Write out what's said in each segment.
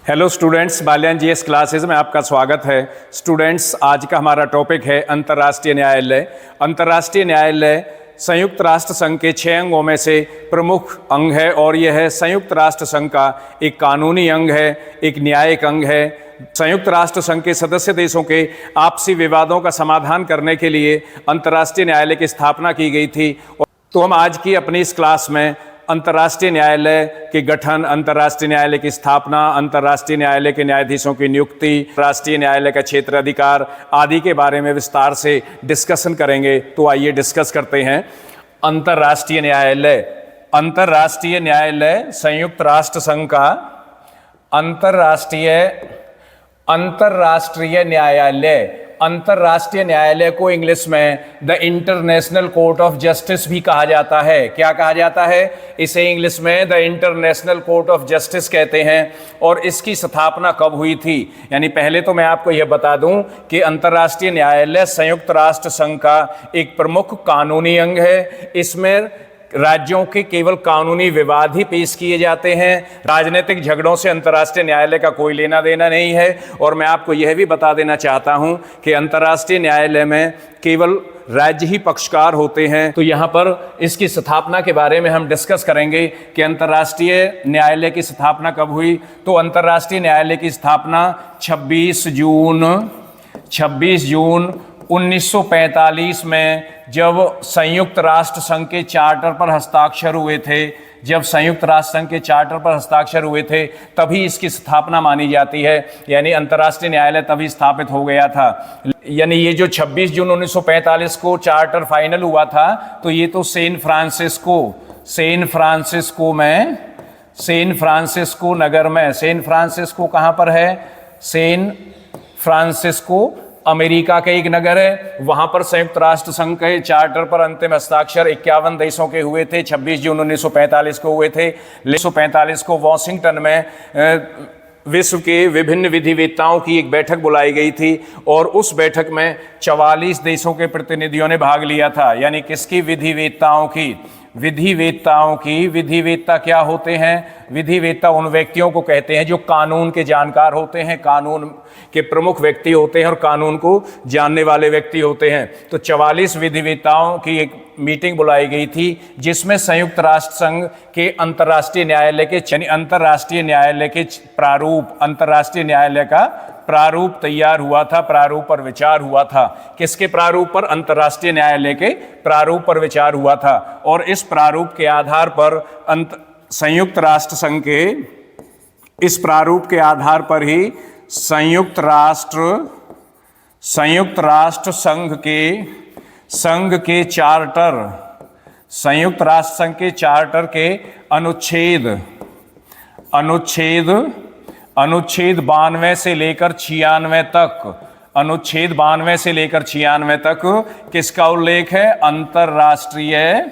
Hello students, Balyan GS classes में आपका स्वागत है। स्टूडेंट्स, आज का हमारा टॉपिक है अंतर्राष्ट्रीय न्यायालय। अंतर्राष्ट्रीय न्यायालय संयुक्त राष्ट्र संघ के 6 अंगों में से प्रमुख अंग है और यह है संयुक्त राष्ट्र संघ का एक कानूनी अंग है, एक न्यायिक अंग है। संयुक्त राष्ट्र संघ के सदस्य देशों के आपसी विवादों का समाधान करने के लिए अंतर्राष्ट्रीय न्यायालय की स्थापना की गई थी। तो हम आज की अपनी इस क्लास में अंतर्राष्ट्रीय न्यायालय के गठन, अंतर्राष्ट्रीय न्यायालय की स्थापना, अंतर्राष्ट्रीय न्यायालय के न्यायाधीशों की नियुक्ति, राष्ट्रीय न्यायालय का क्षेत्र अधिकार आदि के बारे में विस्तार से डिस्कशन करेंगे। तो आइए डिस्कस करते हैं। अंतर्राष्ट्रीय न्यायालय। अंतर्राष्ट्रीय न्यायालय संयुक्त राष्ट्र संघ का अंतर्राष्ट्रीय न्यायालय। अंतर्राष्ट्रीय न्यायालय को इंग्लिश में the international court of justice भी कहा जाता है। क्या कहा जाता है? इसे इंग्लिश में the international court of justice कहते हैं। और इसकी स्थापना कब हुई थी? यानी पहले तो मैं आपको यह बता दूं कि अंतर्राष्ट्रीय न्यायालय संयुक्त राष्ट्र संघ का एक प्रमुख कानूनी अंग है। इसमें राज्यों के केवल कानूनी विवाद ही पेश किए जाते हैं। राजनीतिक झगड़ों से अंतर्राष्ट्रीय न्यायालय का कोई लेना देना नहीं है। और मैं आपको यह भी बता देना चाहता हूं कि अंतर्राष्ट्रीय न्यायालय में केवल राज्य ही पक्षकार होते हैं। तो यहाँ पर इसकी स्थापना के बारे में हम डिस्कस करेंगे कि अंतर्राष्ट्रीय न्यायालय की स्थापना कब हुई। तो अंतर्राष्ट्रीय न्यायालय की स्थापना 26 जून 1945 में जब संयुक्त राष्ट्र संघ के चार्टर पर हस्ताक्षर हुए थे। जब संयुक्त राष्ट्र संघ के चार्टर पर हस्ताक्षर हुए थे तभी इसकी स्थापना मानी जाती है। यानी अंतर्राष्ट्रीय न्यायालय तभी स्थापित हो गया था। यानी ये जो 26 जून 1945 को चार्टर फाइनल हुआ था, तो ये तो सैन फ्रांसिस्को नगर में, सैन फ्रांसिस्को कहाँ पर है? सैन फ्रांसिस्को अमेरिका का एक नगर है। वहां पर संयुक्त राष्ट्र संघ के चार्टर पर अंतिम हस्ताक्षर 51 देशों के हुए थे। 26 जून 1945 को हुए थे। 1945 को वॉशिंगटन में विश्व के विभिन्न विधिवेत्ताओं की एक बैठक बुलाई गई थी और उस बैठक में 44 देशों के प्रतिनिधियों ने भाग लिया था। यानी किसकी? विधिवेत्ताओं की। विधिवेत्ता क्या होते हैं? विधिवेत्ता उन व्यक्तियों को कहते हैं जो कानून के जानकार होते हैं, कानून के प्रमुख व्यक्ति होते हैं और कानून को जानने वाले व्यक्ति होते हैं। तो 44 विधिवेत्ताओं की एक मीटिंग बुलाई गई थी जिसमें संयुक्त राष्ट्र संघ के अंतर्राष्ट्रीय न्यायालय का प्रारूप तैयार हुआ था, प्रारूप पर विचार हुआ था। किसके प्रारूप पर? अंतर्राष्ट्रीय न्यायालय के प्रारूप पर विचार हुआ था। और इस प्रारूप के आधार पर संयुक्त राष्ट्र संघ के इस प्रारूप के आधार पर ही संयुक्त राष्ट्र संघ के चार्टर, संयुक्त राष्ट्र संघ के चार्टर के अनुच्छेद 92 से लेकर 96 तक, अनुच्छेद 92 से लेकर 96 तक किसका उल्लेख है? अंतर्राष्ट्रीय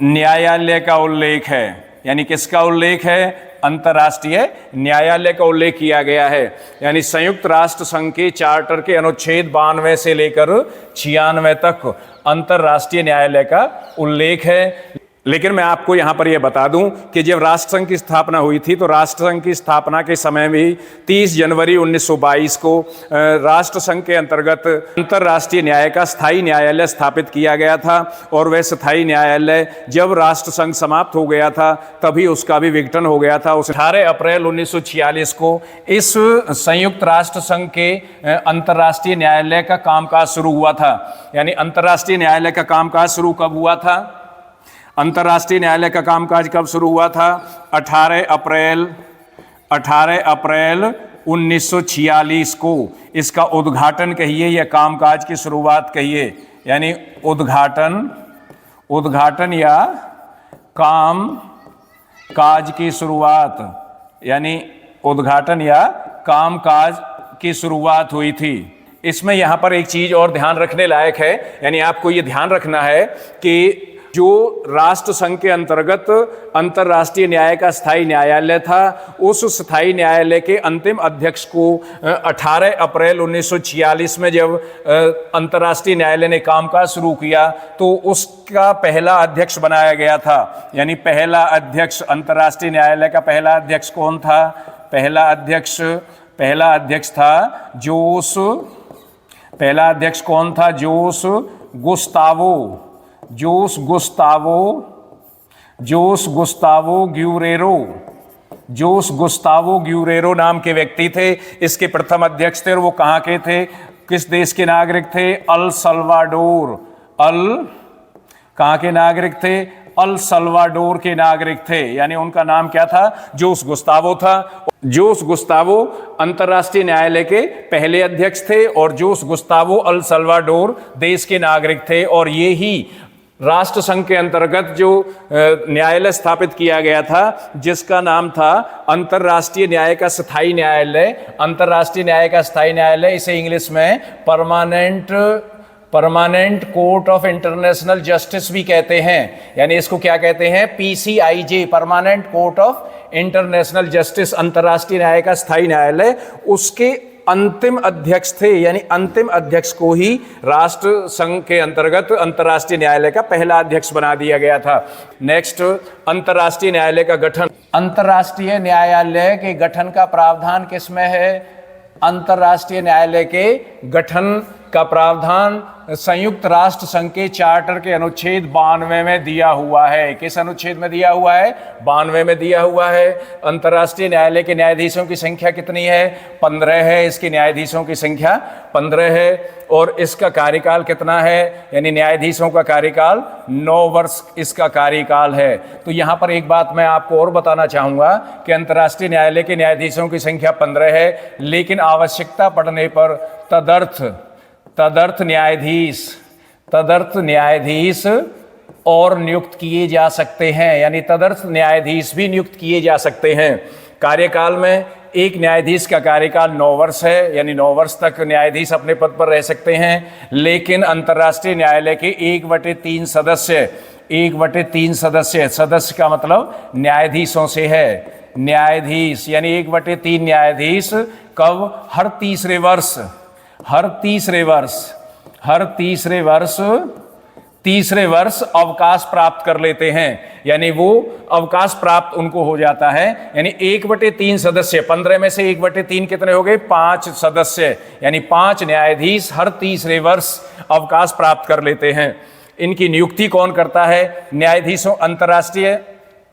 न्यायालय का उल्लेख है। यानी किसका उल्लेख है? अंतर्राष्ट्रीय न्यायालय का उल्लेख किया गया है। यानी संयुक्त राष्ट्र संघ के चार्टर के अनुच्छेद 92 से लेकर 96 तक अंतर्राष्ट्रीय न्यायालय का उल्लेख है। लेकिन मैं आपको यहां पर यह बता दूं कि जब राष्ट्रसंघ की स्थापना हुई थी तो राष्ट्रसंघ की स्थापना के समय भी 30 जनवरी 1922 को राष्ट्रसंघ के अंतर्गत अंतर्राष्ट्रीय न्याय का स्थायी न्यायालय स्थापित किया गया था। और वह स्थायी न्यायालय जब राष्ट्रसंघ समाप्त हो गया था तभी उसका भी विघटन हो गया था। 18 अप्रैल 1946 को इस संयुक्त राष्ट्र संघ के अंतर्राष्ट्रीय न्यायालय का कामकाज शुरू हुआ था। यानी अंतर्राष्ट्रीय न्यायालय का कामकाज शुरू कब हुआ था? अंतर्राष्ट्रीय न्यायालय का कामकाज कब शुरू हुआ था? 18 अप्रैल 1946 को। इसका उद्घाटन कहिए या कामकाज की शुरुआत कहिए। यानी उद्घाटन या कामकाज की शुरुआत, यानी उद्घाटन या कामकाज की शुरुआत हुई थी। इसमें यहाँ पर एक चीज और ध्यान रखने लायक है। यानी आपको ये ध्यान रखना है कि जो राष्ट्र संघ के अंतर्गत अंतर्राष्ट्रीय न्याय का स्थायी न्यायालय था, उस स्थायी न्यायालय के अंतिम अध्यक्ष को 18 अप्रैल 1946 में जब अंतर्राष्ट्रीय न्यायालय ने कामकाज शुरू किया तो उसका पहला अध्यक्ष बनाया गया था। यानी पहला अध्यक्ष, अंतर्राष्ट्रीय न्यायालय का पहला अध्यक्ष कौन था? पहला अध्यक्ष था जोस गुस्तावो ग्यूरेरो नाम के व्यक्ति थे। इसके प्रथम अध्यक्ष थे और वो कहाँ के थे, किस देश के नागरिक थे? अल सल्वाडोर के नागरिक थे। यानी उनका नाम क्या था? जोस गुस्तावो था। जोस गुस्तावो अंतर्राष्ट्रीय न्यायालय के पहले अध्यक्ष थे और जोस गुस्तावो अल सल्वाडोर देश के नागरिक थे। और ये ही राष्ट्र संघ के अंतर्गत जो न्यायालय स्थापित किया गया था, जिसका नाम था अंतर्राष्ट्रीय न्याय का स्थायी न्यायालय। अंतर्राष्ट्रीय न्याय का स्थायी न्यायालय, इसे इंग्लिश में permanent court of international justice भी कहते हैं। यानी इसको क्या कहते हैं? PCIJ, permanent court of international justice, अंतर्राष्ट्रीय न्याय का स्थायी न्यायालय। उसके अंतिम अध्यक्ष थे, यानी अंतिम अध्यक्ष को ही राष्ट्र संघ के अंतर्गत अंतर्राष्ट्रीय न्यायालय का पहला अध्यक्ष बना दिया गया था। नेक्स्ट, अंतर्राष्ट्रीय न्यायालय का गठन। अंतर्राष्ट्रीय न्यायालय के गठन का प्रावधान किसमें है? अंतर्राष्ट्रीय न्यायालय के गठन का प्रावधान संयुक्त राष्ट्र संघ के चार्टर के अनुच्छेद 92 में दिया हुआ है। किस अनुच्छेद में दिया हुआ है? 92 में दिया हुआ है। अंतर्राष्ट्रीय न्यायालय के न्यायाधीशों की संख्या कितनी है? 15 है। इसके न्यायाधीशों की संख्या 15 है। और इसका कार्यकाल कितना है? यानी न्यायाधीशों का कार्यकाल 9 वर्ष इसका कार्यकाल है। तो यहाँ पर एक बात मैं आपको और बताना चाहूँगा कि अंतर्राष्ट्रीय न्यायालय के न्यायाधीशों की संख्या 15 है, लेकिन आवश्यकता पड़ने पर तदर्थ न्यायाधीश और नियुक्त किए जा सकते हैं। यानी तदर्थ न्यायाधीश भी नियुक्त किए जा सकते हैं। कार्यकाल में एक न्यायाधीश का कार्यकाल 9 वर्ष है, यानी 9 वर्ष तक न्यायाधीश अपने पद पर रह सकते हैं। लेकिन अंतर्राष्ट्रीय न्यायालय के 1/3 सदस्य का मतलब न्यायाधीशों से है। न्यायाधीश यानी 1/3 न्यायाधीश कब? हर तीसरे वर्ष अवकाश प्राप्त कर लेते हैं। यानी वो अवकाश प्राप्त उनको हो जाता है। यानी 1/3 सदस्य, 15 में से 1/3 कितने हो गए? 5 सदस्य, यानी 5 न्यायाधीश हर तीसरे वर्ष अवकाश प्राप्त कर लेते हैं। इनकी नियुक्ति कौन करता है? न्यायाधीशों,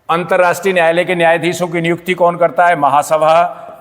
अंतर्राष्ट्रीय न्यायालय के न्यायाधीशों की नियुक्ति कौन करता है?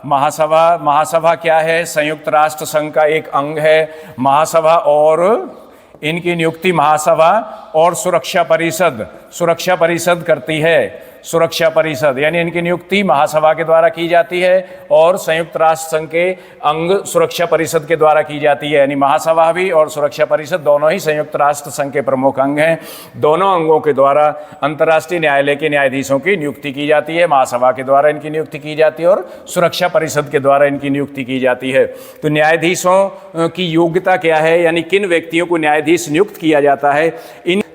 महासभा क्या है? संयुक्त राष्ट्र संघ का एक अंग है महासभा। और इनकी नियुक्ति महासभा और सुरक्षा परिषद करती है। सुरक्षा परिषद यानी इनकी नियुक्ति महासभा के द्वारा की जाती है और संयुक्त राष्ट्र संघ के अंग सुरक्षा परिषद के द्वारा की जाती है। यानी महासभा भी और सुरक्षा परिषद दोनों ही संयुक्त राष्ट्र संघ के प्रमुख अंग हैं। दोनों अंगों के द्वारा अंतर्राष्ट्रीय न्यायालय के न्यायाधीशों की नियुक्ति की जाती है। महासभा के द्वारा इनकी नियुक्ति की जाती है और सुरक्षा परिषद के द्वारा इनकी नियुक्ति की जाती है। तो न्यायाधीशों की योग्यता क्या है, यानी किन व्यक्तियों को न्यायाधीश नियुक्त किया जाता है?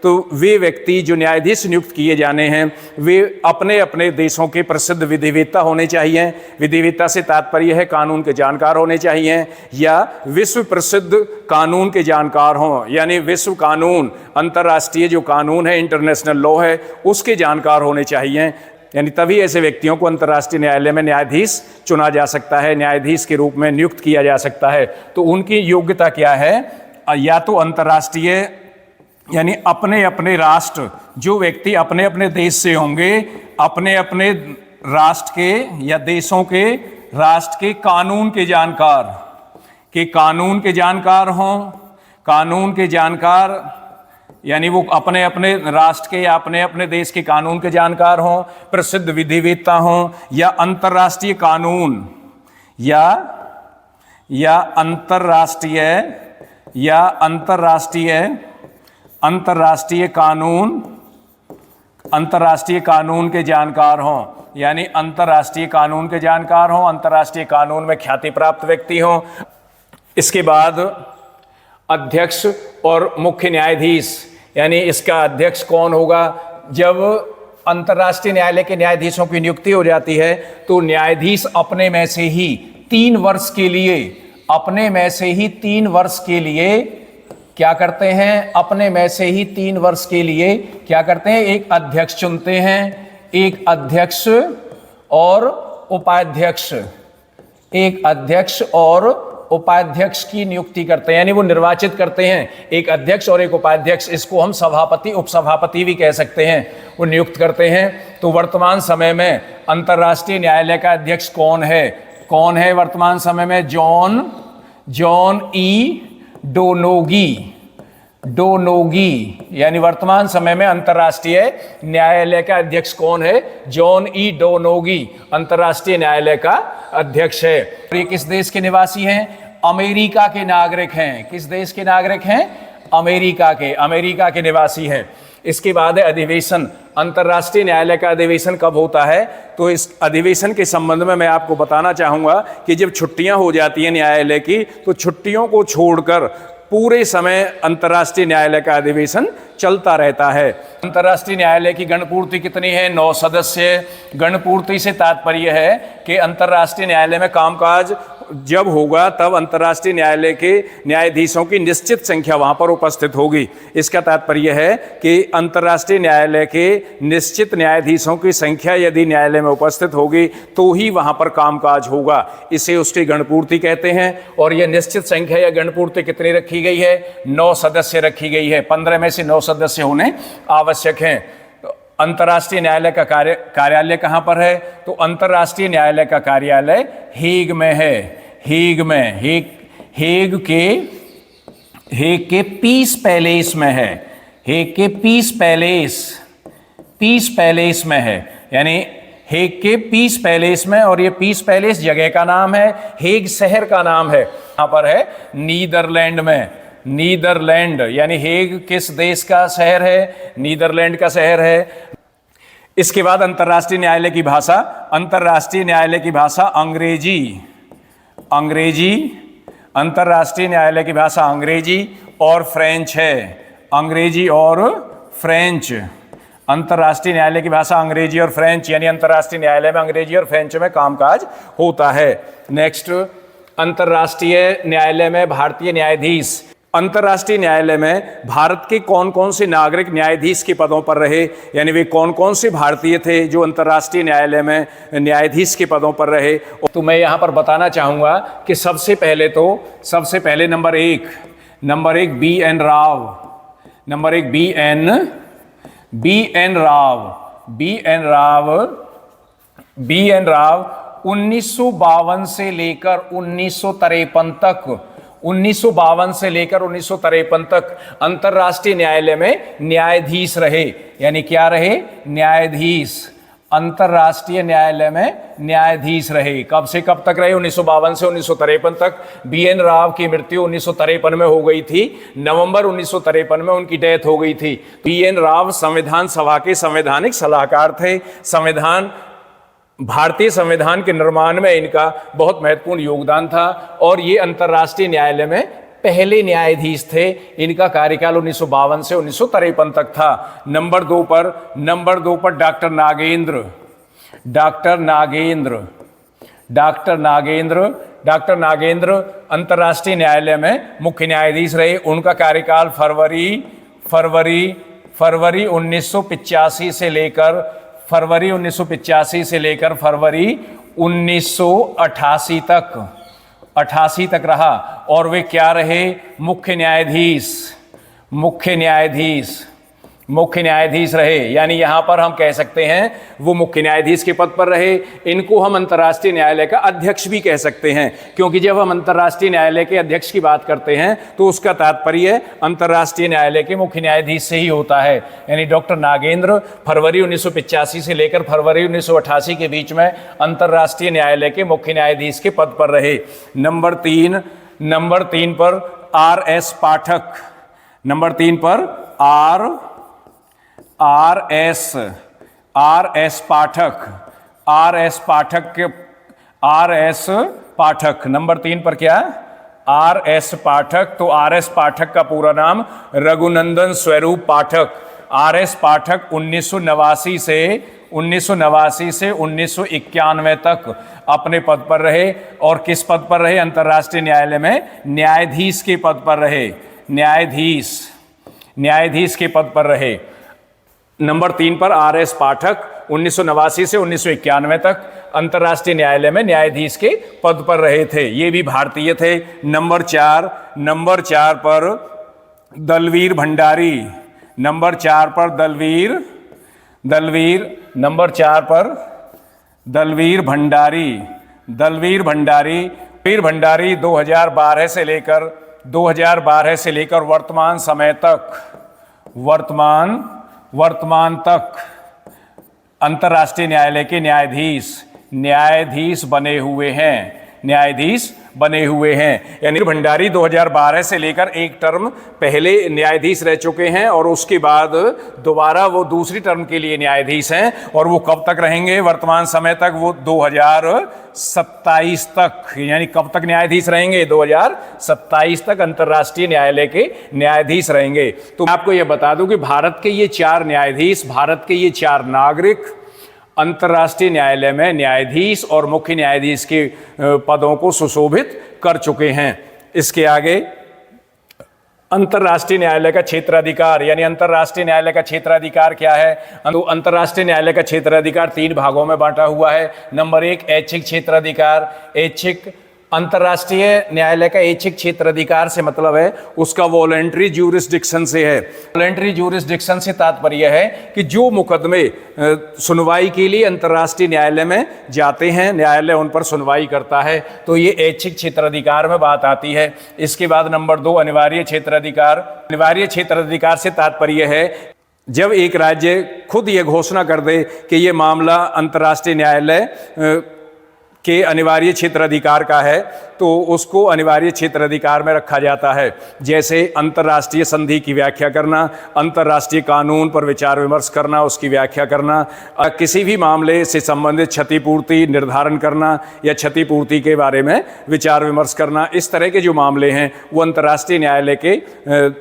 तो वे व्यक्ति जो न्यायाधीश नियुक्त किए जाने हैं वे अपने अपने देशों के प्रसिद्ध विधिवेत्ता होने चाहिए। विधिवेत्ता से तात्पर्य है कानून के जानकार होने चाहिए या विश्व प्रसिद्ध कानून के जानकार हों। यानी विश्व कानून, अंतर्राष्ट्रीय जो कानून है, इंटरनेशनल लॉ है, उसके जानकार होने चाहिए। यानी तभी ऐसे व्यक्तियों को अंतर्राष्ट्रीय न्यायालय में न्यायाधीश चुना जा सकता है, न्यायाधीश के रूप में नियुक्त किया जा सकता है। तो उनकी योग्यता क्या है? या तो अंतर्राष्ट्रीय यानी अपने अपने राष्ट्र, जो व्यक्ति अपने अपने देश से होंगे, अपने अपने राष्ट्र के या देशों के राष्ट्र के कानून के जानकार हों। कानून के जानकार यानी वो अपने अपने राष्ट्र के या अपने अपने देश के कानून के जानकार हों, प्रसिद्ध विधिवेत्ता हों या अंतर्राष्ट्रीय कानून या अंतर्राष्ट्रीय कानून के जानकार हों। यानी अंतर्राष्ट्रीय कानून के जानकार हों, अंतर्राष्ट्रीय कानून में ख्याति प्राप्त व्यक्ति हों। इसके बाद अध्यक्ष और मुख्य न्यायाधीश यानी इसका अध्यक्ष कौन होगा? जब अंतर्राष्ट्रीय न्यायालय के न्यायाधीशों की नियुक्ति हो जाती है तो न्यायाधीश अपने में से ही 3 वर्ष के लिए, अपने में से ही 3 वर्ष के लिए क्या करते हैं? अपने में से ही 3 वर्ष के लिए क्या करते हैं? एक अध्यक्ष चुनते हैं, एक अध्यक्ष और उपाध्यक्ष, एक अध्यक्ष और उपाध्यक्ष की नियुक्ति करते हैं, यानी वो निर्वाचित करते हैं एक अध्यक्ष और एक उपाध्यक्ष। इसको हम सभापति, उपसभापति भी कह सकते हैं, वो नियुक्त करते हैं। तो वर्तमान समय में अंतर्राष्ट्रीय न्यायालय का अध्यक्ष कौन है? कौन है वर्तमान समय में? जॉन ई डोनोगी, यानी वर्तमान समय में अंतर्राष्ट्रीय न्यायालय का अध्यक्ष कौन है? जॉन ई डोनोगी अंतर्राष्ट्रीय न्यायालय का अध्यक्ष है। ये किस देश के निवासी हैं? अमेरिका के नागरिक हैं। किस देश के नागरिक हैं? अमेरिका के निवासी हैं। इसके बाद है अधिवेशन। अंतर्राष्ट्रीय न्यायालय का अधिवेशन कब होता है? तो इस अधिवेशन के संबंध में मैं आपको बताना चाहूंगा कि जब छुट्टियां हो जाती हैं न्यायालय की, तो छुट्टियों को छोड़कर पूरे समय अंतर्राष्ट्रीय न्यायालय का अधिवेशन चलता रहता है। अंतर्राष्ट्रीय न्यायालय की गणपूर्ति कितनी है? 9 सदस्य। गणपूर्ति से तात्पर्य है कि अंतर्राष्ट्रीय न्यायालय में कामकाज जब होगा तब अंतर्राष्ट्रीय न्यायालय के न्यायाधीशों की निश्चित संख्या वहां पर उपस्थित होगी। इसका तात्पर्य है कि अंतर्राष्ट्रीय न्यायालय के निश्चित न्यायाधीशों की संख्या यदि न्यायालय में उपस्थित होगी तो ही वहां पर कामकाज होगा। इसे उसकी गणपूर्ति कहते हैं। और यह निश्चित संख्या या गणपूर्ति कितनी रखी गई है? 9 सदस्य रखी गई है। 15 में से 9 सदस्य होने आवश्यक हैं। अंतर्राष्ट्रीय न्यायालय का कार्यालय कहां पर है? तो अंतर्राष्ट्रीय न्यायालय का कार्यालय हेग में है। हेग के पीस पैलेस में है। हेग के पीस पैलेस में है, यानी हेग के पीस पैलेस में। और ये पीस पैलेस जगह का नाम है, हेग शहर का नाम है। यहां पर है नीदरलैंड में। नीदरलैंड यानी हेग किस देश का शहर है? नीदरलैंड का शहर है। इसके बाद अंतर्राष्ट्रीय न्यायालय की भाषा। अंतर्राष्ट्रीय न्यायालय की भाषा अंग्रेजी। अंतर्राष्ट्रीय न्यायालय की भाषा अंग्रेजी और फ्रेंच है। अंग्रेजी और फ्रेंच। अंतर्राष्ट्रीय न्यायालय की भाषा अंग्रेजी और फ्रेंच, यानी अंतर्राष्ट्रीय न्यायालय में अंग्रेजी और फ्रेंच में कामकाज होता है। नेक्स्ट, अंतर्राष्ट्रीय न्यायालय में भारतीय न्यायाधीश। अंतर्राष्ट्रीय न्यायालय में भारत के कौन कौन से नागरिक न्यायाधीश के पदों पर रहे, यानी वे कौन कौन से भारतीय थे जो अंतर्राष्ट्रीय न्यायालय में न्यायाधीश के पदों पर रहे। तो मैं यहाँ पर बताना चाहूँगा कि सबसे पहले नंबर एक बी एन राव 1952 से लेकर 1953 तक अंतर्राष्ट्रीय न्यायालय में न्यायाधीश रहे। यानी क्या रहे? न्यायाधीश। अंतर्राष्ट्रीय न्यायालय में न्यायाधीश रहे। कब से कब तक रहे? 1952 से 1953 तक। बी एन राव की मृत्यु 1953 में हो गई थी। नवंबर 1953 में उनकी डेथ हो गई थी। बी एन राव संविधान सभा के संवैधानिक सलाहकार थे। भारतीय संविधान के निर्माण में इनका बहुत महत्वपूर्ण योगदान था और ये अंतर्राष्ट्रीय न्यायालय में पहले न्यायाधीश थे। इनका कार्यकाल 1952 से 1953 तक था। नंबर दो पर डॉक्टर नागेंद्र अंतर्राष्ट्रीय न्यायालय में मुख्य न्यायाधीश रहे। उनका कार्यकाल फरवरी 1985 से लेकर फरवरी 1988 तक रहा। और वे क्या रहे? मुख्य न्यायाधीश रहे। यानी यहां पर हम कह सकते हैं वो मुख्य न्यायाधीश के पद पर रहे। इनको हम अंतर्राष्ट्रीय न्यायालय का अध्यक्ष भी कह सकते हैं, क्योंकि जब हम अंतर्राष्ट्रीय न्यायालय के अध्यक्ष की बात करते हैं तो उसका तात्पर्य अंतर्राष्ट्रीय न्यायालय के मुख्य न्यायाधीश से ही होता है। यानी डॉक्टर नागेंद्र फरवरी 1985 से लेकर फरवरी 1988 के बीच में अंतर्राष्ट्रीय न्यायालय के मुख्य न्यायाधीश के पद पर रहे। नंबर तीन पर आर एस पाठक। नंबर 3 पर क्या? आर एस पाठक। तो आर एस पाठक का पूरा नाम रघुनंदन स्वरूप पाठक। आर एस पाठक 1989 से 1991 तक अपने पद पर रहे। और किस पद पर रहे? अंतर्राष्ट्रीय न्यायालय में न्यायाधीश के पद पर रहे। न्यायाधीश के पद पर रहे। नंबर 3 पर आर एस पाठक 1989 से 1991 तक अंतर्राष्ट्रीय न्यायालय में न्यायाधीश के पद पर रहे थे। ये भी भारतीय थे। नंबर 4 पर दलवीर भंडारी। नंबर 4 पर दलवीर भंडारी 2012 से लेकर वर्तमान तक अंतर्राष्ट्रीय न्यायालय के न्यायाधीश बने हुए हैं। यानी भंडारी 2012 से लेकर एक टर्म पहले न्यायाधीश रह चुके हैं और उसके बाद दोबारा वो दूसरी टर्म के लिए न्यायाधीश हैं। और वो कब तक रहेंगे? वर्तमान समय तक। वो 2027 तक, यानी कब तक न्यायाधीश रहेंगे? 2027 तक अंतर्राष्ट्रीय न्यायालय के न्यायाधीश रहेंगे। तो मैं आपको यह बता दूं कि भारत के ये 4 न्यायाधीश, भारत के ये 4 नागरिक अंतर्राष्ट्रीय न्यायालय में न्यायाधीश और मुख्य न्यायाधीश के पदों को सुशोभित कर चुके हैं। इसके आगे अंतर्राष्ट्रीय न्यायालय का क्षेत्राधिकार, यानी अंतर्राष्ट्रीय न्यायालय का क्षेत्राधिकार क्या है? तो अंतर्राष्ट्रीय न्यायालय का क्षेत्राधिकार 3 भागों में बांटा हुआ है। नंबर 1 ऐच्छिक क्षेत्राधिकार। अंतर्राष्ट्रीय न्यायालय का ऐच्छिक क्षेत्राधिकार से मतलब है उसका वॉलंटरी ज्यूरिसडिक्शन से है। वॉलंटरी ज्यूरिसडिक्शन से तात्पर्य है कि जो मुकदमे सुनवाई के लिए अंतर्राष्ट्रीय न्यायालय में जाते हैं, न्यायालय उन पर सुनवाई करता है। तो ये ऐच्छिक क्षेत्राधिकार में बात आती है। इसके बाद नंबर 2 अनिवार्य क्षेत्राधिकार। अनिवार्य क्षेत्राधिकार से तात्पर्य है जब एक राज्य खुद ये घोषणा कर दे कि ये मामला अंतर्राष्ट्रीय न्यायालय के अनिवार्य क्षेत्राधिकार का है, तो उसको अनिवार्य क्षेत्राधिकार में रखा जाता है। जैसे अंतर्राष्ट्रीय संधि की व्याख्या करना, अंतर्राष्ट्रीय कानून पर विचार विमर्श करना, उसकी व्याख्या करना, किसी भी मामले से संबंधित क्षतिपूर्ति निर्धारण करना या क्षतिपूर्ति के बारे में विचार विमर्श करना, इस तरह के जो मामले हैं वो अंतर्राष्ट्रीय न्यायालय के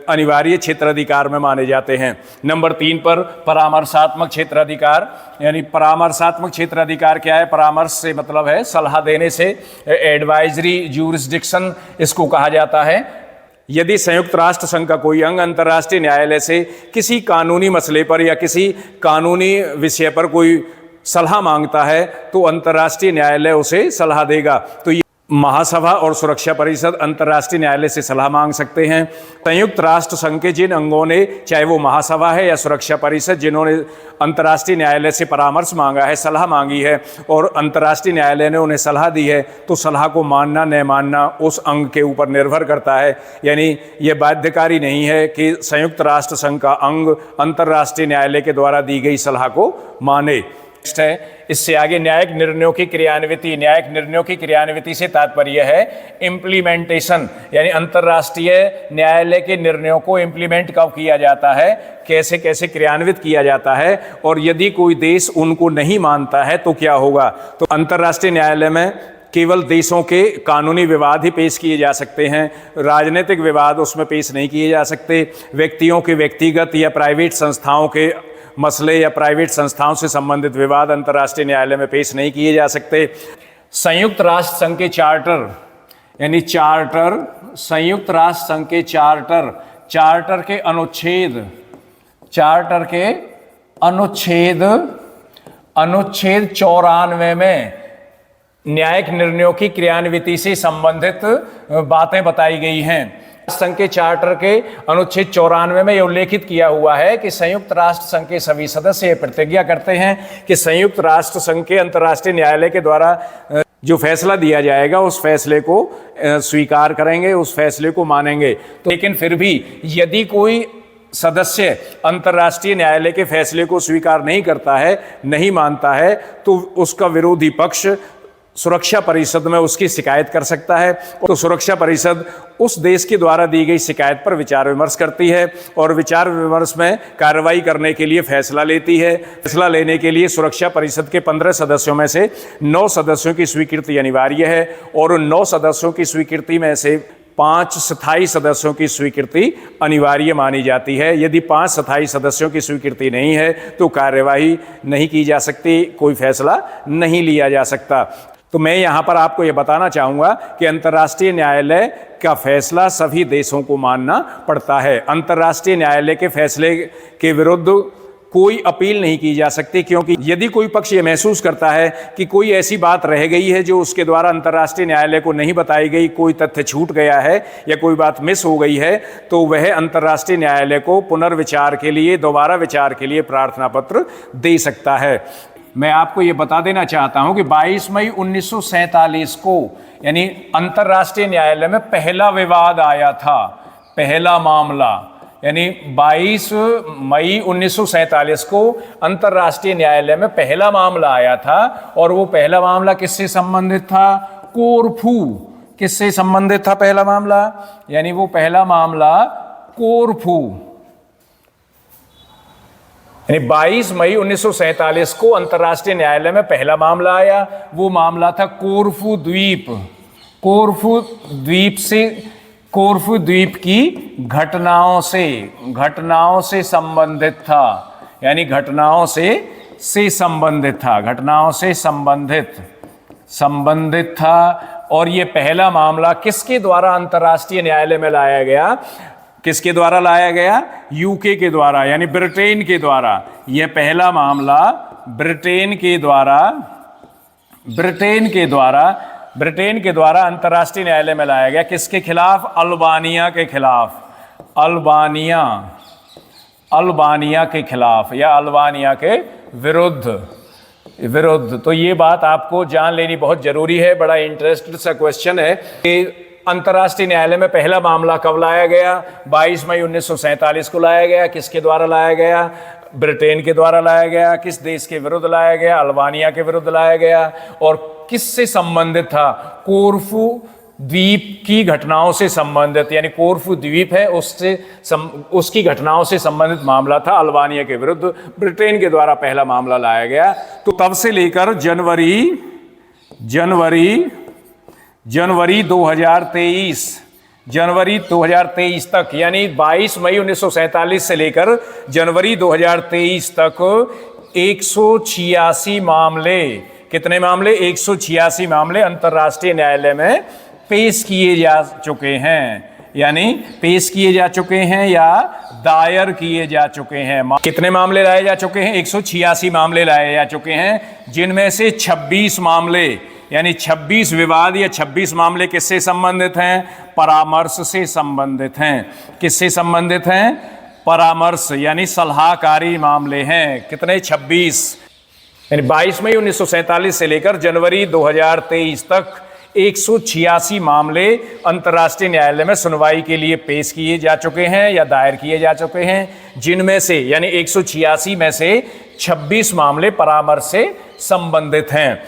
अनिवार्य क्षेत्राधिकार में माने जाते हैं। नंबर 3 पर परामर्शात्मक क्षेत्राधिकार। यानी परामर्शात्मक क्षेत्राधिकार क्या है? परामर्श से मतलब है सलाह देने से, एडवाइजरी ज्यूरिसडिक्शन इसको कहा जाता है। यदि संयुक्त राष्ट्र संघ का कोई अंग अंतर्राष्ट्रीय न्यायालय से किसी कानूनी मसले पर या किसी कानूनी विषय पर कोई सलाह मांगता है तो अंतर्राष्ट्रीय न्यायालय उसे सलाह देगा। तो ये महासभा और सुरक्षा परिषद अंतर्राष्ट्रीय न्यायालय से सलाह मांग सकते हैं। संयुक्त राष्ट्र संघ के जिन अंगों ने, चाहे वो महासभा है या सुरक्षा परिषद, जिन्होंने अंतर्राष्ट्रीय न्यायालय से परामर्श मांगा है, सलाह मांगी है और अंतर्राष्ट्रीय न्यायालय ने उन्हें सलाह दी है, तो सलाह को मानना न मानना उस अंग के ऊपर निर्भर करता है। यानी ये बाध्यकारी नहीं है कि संयुक्त राष्ट्र संघ का अंग अंतर्राष्ट्रीय न्यायालय के द्वारा दी गई सलाह को माने। है इससे आगे न्यायिक निर्णयों की क्रियान्विति। न्यायिक निर्णयों की क्रियान्विति से तात्पर्य है इम्प्लीमेंटेशन, यानी अंतर्राष्ट्रीय न्यायालय के निर्णयों को इम्प्लीमेंट कब किया जाता है, कैसे कैसे क्रियान्वित किया जाता है, और यदि कोई देश उनको नहीं मानता है तो क्या होगा। तो अंतर्राष्ट्रीय न्यायालय में केवल देशों के कानूनी विवाद ही पेश किए जा सकते हैं, राजनीतिक विवाद उसमें पेश नहीं किए जा सकते। व्यक्तियों के व्यक्तिगत या प्राइवेट संस्थाओं के मसले या प्राइवेट संस्थाओं से संबंधित विवाद अंतर्राष्ट्रीय न्यायालय में पेश नहीं किए जा सकते। संयुक्त राष्ट्र संघ के चार्टर, यानी चार्टर, संयुक्त राष्ट्र संघ के चार्टर, चार्टर के अनुच्छेद 94 में न्यायिक निर्णयों की क्रियान्विति से संबंधित बातें बताई गई हैं। संघ के चार्टर के अनुच्छेद 94 में यह उल्लेखित किया हुआ है कि संयुक्त राष्ट्र संघ के सभी सदस्य प्रतिज्ञा करते हैं कि संयुक्त राष्ट्र संघ के अंतर्राष्ट्रीय न्यायालय के द्वारा जो फैसला दिया जाएगा उस फैसले को स्वीकार करेंगे, उस फैसले को मानेंगे। तो लेकिन फिर भी यदि कोई सदस्य अंतर्राष्ट्रीय न्यायालय के फैसले को स्वीकार नहीं करता है, नहीं मानता है, तो उसका विरोधी पक्ष सुरक्षा परिषद में उसकी शिकायत कर सकता है। तो सुरक्षा परिषद उस देश के द्वारा दी गई शिकायत पर विचार विमर्श करती है और विचार विमर्श में कार्रवाई करने के लिए फैसला लेती है। फैसला लेने के लिए सुरक्षा परिषद के 15 सदस्यों में से 9 सदस्यों की स्वीकृति अनिवार्य है और उन 9 सदस्यों की स्वीकृति में से 5 स्थायी सदस्यों की स्वीकृति अनिवार्य मानी जाती है। यदि 5 स्थायी सदस्यों की स्वीकृति नहीं है तो कार्यवाही नहीं की जा सकती, कोई फैसला नहीं लिया जा सकता। तो मैं यहाँ पर आपको ये बताना चाहूँगा कि अंतर्राष्ट्रीय न्यायालय का फैसला सभी देशों को मानना पड़ता है। अंतर्राष्ट्रीय न्यायालय के फैसले के विरुद्ध कोई अपील नहीं की जा सकती, क्योंकि यदि कोई पक्ष ये महसूस करता है कि कोई ऐसी बात रह गई है जो उसके द्वारा अंतर्राष्ट्रीय न्यायालय को नहीं बताई गई, कोई तथ्य छूट गया है या कोई बात मिस हो गई है, तो वह अंतर्राष्ट्रीय न्यायालय को पुनर्विचार के लिए, दोबारा विचार के लिए प्रार्थना पत्र दे सकता है। मैं आपको ये बता देना चाहता हूं कि 22 मई 1947 को यानी अंतर्राष्ट्रीय न्यायालय में पहला विवाद आया था, पहला मामला, यानी 22 मई 1947 को अंतर्राष्ट्रीय न्यायालय में पहला मामला आया था। और वो पहला मामला किससे संबंधित था? कोरफू। किससे संबंधित था पहला मामला? यानी वो पहला मामला कोरफू, यानी 22 मई 1947 को अंतर्राष्ट्रीय न्यायालय में पहला मामला आया। वो मामला था कोरफू द्वीप। कोरफू द्वीप की घटनाओं से संबंधित था, यानी घटनाओं से संबंधित था। और ये पहला मामला किसके द्वारा अंतर्राष्ट्रीय न्यायालय में लाया गया? किसके द्वारा लाया गया? यूके के द्वारा, यानी ब्रिटेन के द्वारा। यह पहला मामला ब्रिटेन के द्वारा अंतर्राष्ट्रीय न्यायालय में लाया गया। किसके खिलाफ? अल्बानिया के खिलाफ। अल्बानिया के खिलाफ या अल्बानिया के विरुद्ध। तो ये बात आपको जान लेनी बहुत जरूरी है। बड़ा इंटरेस्टेड सा क्वेश्चन है कि अंतर्राष्ट्रीय न्यायालय में पहला मामला कब लाया गया? 22 मई 1947 को लाया गया। किसके द्वारा लाया गया? ब्रिटेन के द्वारा लाया गया। किस देश के विरुद्ध लाया गया? अल्बानिया के विरुद्ध लाया गया। और किससे संबंधित था? कोरफू द्वीप की घटनाओं से संबंधित, यानी कोरफू द्वीप है उसकी घटनाओं से संबंधित मामला था। अल्बानिया के विरुद्ध ब्रिटेन के द्वारा पहला मामला लाया गया। तो तब से लेकर जनवरी 2023 तक, यानी 22 मई 1947 से लेकर जनवरी 2023 तक 186 मामले, कितने मामले? 186 मामले अंतर्राष्ट्रीय न्यायालय में पेश किए जा चुके हैं, यानी पेश किए जा चुके हैं या दायर किए जा चुके हैं। कितने मामले लाए जा चुके हैं? 186 मामले लाए जा चुके हैं, जिनमें से 26 मामले, यानी 26 विवाद या 26 मामले किससे संबंधित हैं? परामर्श से संबंधित हैं। किससे संबंधित हैं? परामर्श, यानी सलाहकारी मामले हैं। कितने? 26। यानी 22 मई 1947 से लेकर जनवरी 2023 तक 186 मामले अंतर्राष्ट्रीय न्यायालय में सुनवाई के लिए पेश किए जा चुके हैं या दायर किए जा चुके हैं, जिनमें से, यानी 186 में से 26 मामले परामर्श से संबंधित हैं।